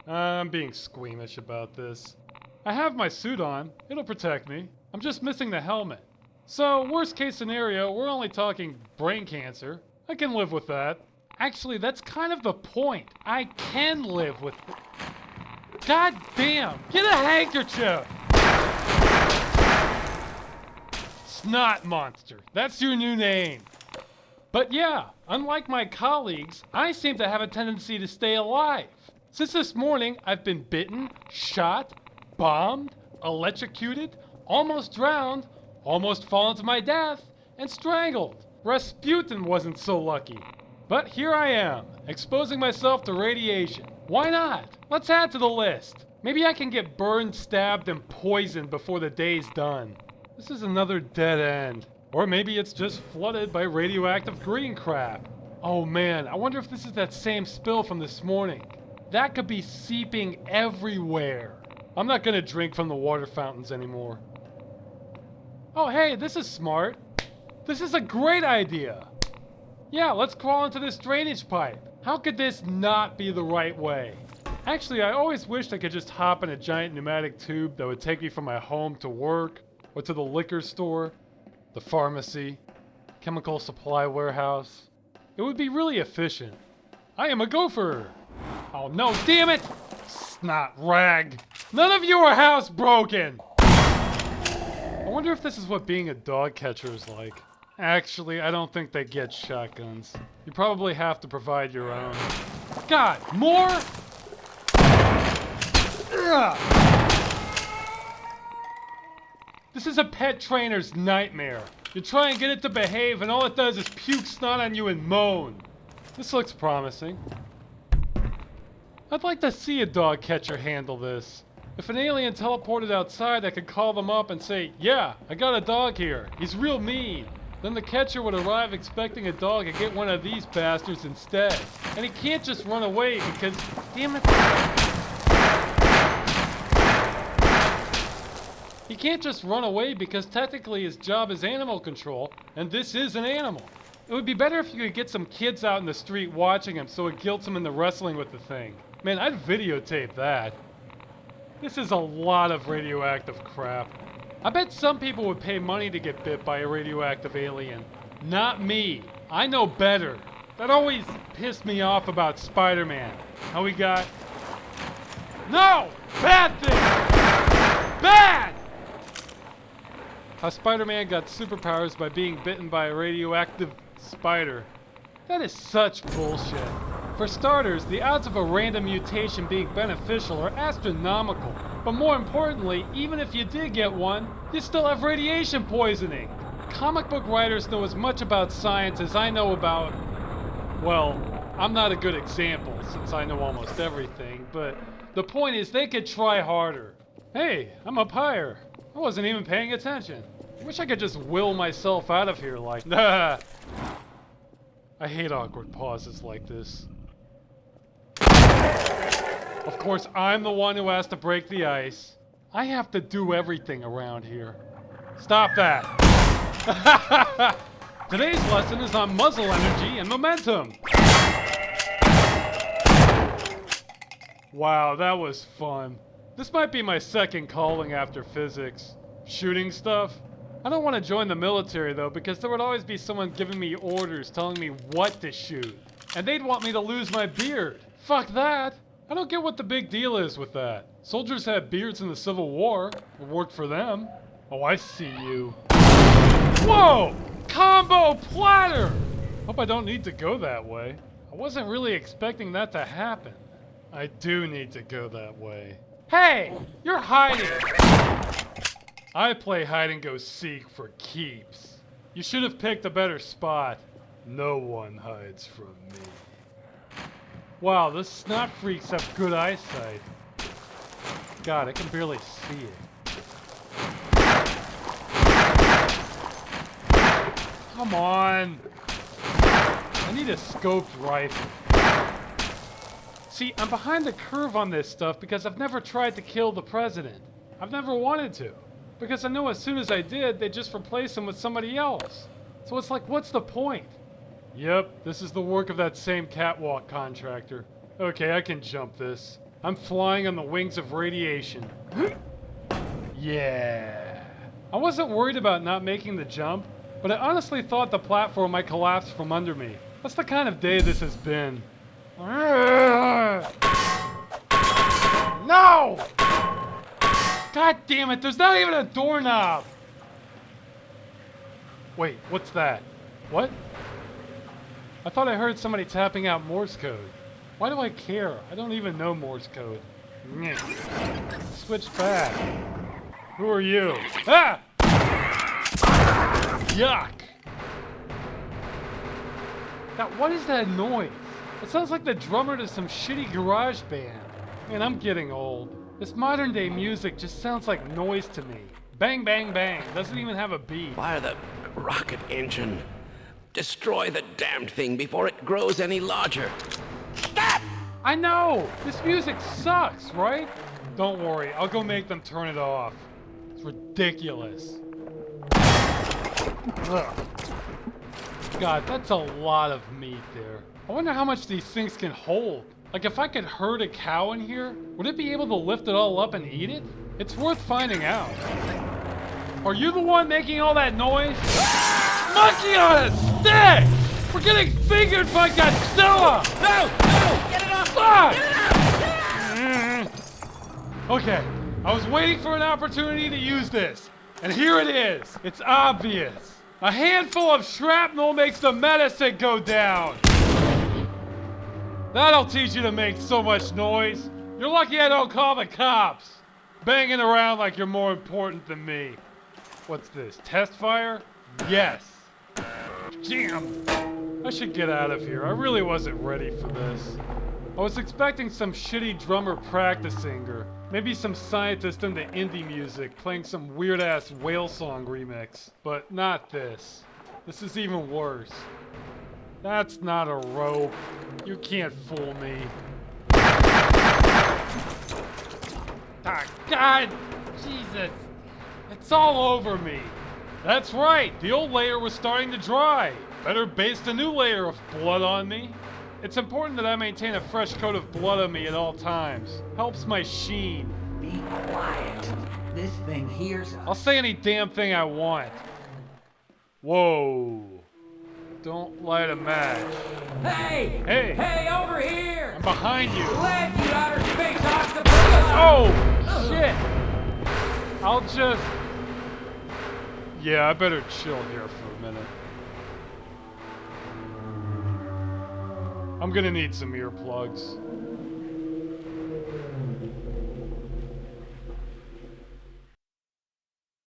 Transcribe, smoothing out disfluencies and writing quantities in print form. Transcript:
I'm being squeamish about this. I have my suit on. It'll protect me. I'm just missing the helmet. So, worst case scenario, we're only talking brain cancer. I can live with that. Actually, that's kind of the point. I can live with it. God damn! Get a handkerchief! Snot Monster. That's your new name. But yeah, unlike my colleagues, I seem to have a tendency to stay alive. Since this morning, I've been bitten, shot, bombed, electrocuted, almost drowned, almost fallen to my death, and strangled. Rasputin wasn't so lucky. But here I am, exposing myself to radiation. Why not? Let's add to the list. Maybe I can get burned, stabbed, and poisoned before the day's done. This is another dead end. Or maybe it's just flooded by radioactive green crap. Oh man, I wonder if this is that same spill from this morning. That could be seeping everywhere. I'm not gonna drink from the water fountains anymore. Oh hey, this is smart. This is a great idea. Yeah, let's crawl into this drainage pipe. How could this not be the right way? Actually, I always wished I could just hop in a giant pneumatic tube that would take me from my home to work, or to the liquor store, the pharmacy, chemical supply warehouse. It would be really efficient. I am a gopher. Oh no, damn it! Snot rag. None of you are housebroken! I wonder if this is what being a dog catcher is like. Actually, I don't think they get shotguns. You probably have to provide your own. God, more? Ugh. This is a pet trainer's nightmare. You try and get it to behave and all it does is puke snot on you and moan. This looks promising. I'd like to see a dog catcher handle this. If an alien teleported outside, I could call them up and say, yeah, I got a dog here. He's real mean. Then the catcher would arrive expecting a dog and get one of these bastards instead. And he can't just run away because, damn it. He can't just run away because technically his job is animal control, and this is an animal. It would be better if you could get some kids out in the street watching him so it guilts him into wrestling with the thing. Man, I'd videotape that. This is a lot of radioactive crap. I bet some people would pay money to get bit by a radioactive alien. Not me. I know better. That always pissed me off about Spider-Man. How he got... No! Bad thing! Bad! How Spider-Man got superpowers by being bitten by a radioactive spider. That is such bullshit. For starters, the odds of a random mutation being beneficial are astronomical. But more importantly, even if you did get one, you still have radiation poisoning. Comic book writers know as much about science as I know about... Well, I'm not a good example since I know almost everything, but the point is they could try harder. Hey, I'm up higher. I wasn't even paying attention. I wish I could just will myself out of here like... I hate awkward pauses like this. Of course, I'm the one who has to break the ice. I have to do everything around here. Stop that. Today's lesson is on muzzle energy and momentum. Wow, that was fun. This might be my second calling after physics. Shooting stuff. I don't want to join the military though, because there would always be someone giving me orders telling me what to shoot. And they'd want me to lose my beard. Fuck that. I don't get what the big deal is with that. Soldiers had beards in the Civil War. It worked for them. Oh, I see you. Whoa! Combo platter! Hope I don't need to go that way. I wasn't really expecting that to happen. I do need to go that way. Hey! You're hiding! I play hide-and-go-seek for keeps. You should have picked a better spot. No one hides from me. Wow, the snot freaks have good eyesight. God, I can barely see it. Come on! I need a scoped rifle. See, I'm behind the curve on this stuff because I've never tried to kill the president. I've never wanted to. Because I know as soon as I did, they'd just replace him with somebody else. So it's like, what's the point? Yep, this is the work of that same catwalk contractor. Okay, I can jump this. I'm flying on the wings of radiation. Yeah. I wasn't worried about not making the jump, but I honestly thought the platform might collapse from under me. That's the kind of day this has been. No! God damn it, there's not even a doorknob! Wait, what's that? What? I thought I heard somebody tapping out Morse code. Why do I care? I don't even know Morse code. Switch back. Who are you? Ah! Yuck! Now, what is that noise? It sounds like the drummer to some shitty garage band. Man, I'm getting old. This modern day music just sounds like noise to me. Bang, bang, bang. Doesn't even have a beat. Fire the rocket engine. Destroy the damned thing before it grows any larger. Stop! I know! This music sucks, right? Don't worry, I'll go make them turn it off. It's ridiculous. Ugh. God, that's a lot of meat there. I wonder how much these things can hold. Like, if I could herd a cow in here, would it be able to lift it all up and eat it? It's worth finding out. Are you the one making all that noise? Monkey on a stick! We're getting fingered by Godzilla! No! No! Get it off! Fuck! Get it out! Okay, I was waiting for an opportunity to use this, and here it is. It's obvious. A handful of shrapnel makes the medicine go down. That'll teach you to make so much noise. You're lucky I don't call the cops. Banging around like you're more important than me. What's this, test fire? Yes. Damn. I should get out of here. I really wasn't ready for this. I was expecting some shitty drummer practicing, or maybe some scientist into indie music playing some weird-ass whale song remix. But not this. This is even worse. That's not a rope. You can't fool me. Ah, God! Jesus! It's all over me. That's right, the old layer was starting to dry. Better baste a new layer of blood on me. It's important that I maintain a fresh coat of blood on me at all times. Helps my sheen. Be quiet. This thing hears us. I'll say any damn thing I want. Whoa. Don't light a match. Hey! Hey! Hey, over here! I'm behind you. Let you outer space octopus! Oh! Shit! I'll just... Yeah, I better chill here for a minute. I'm gonna need some earplugs.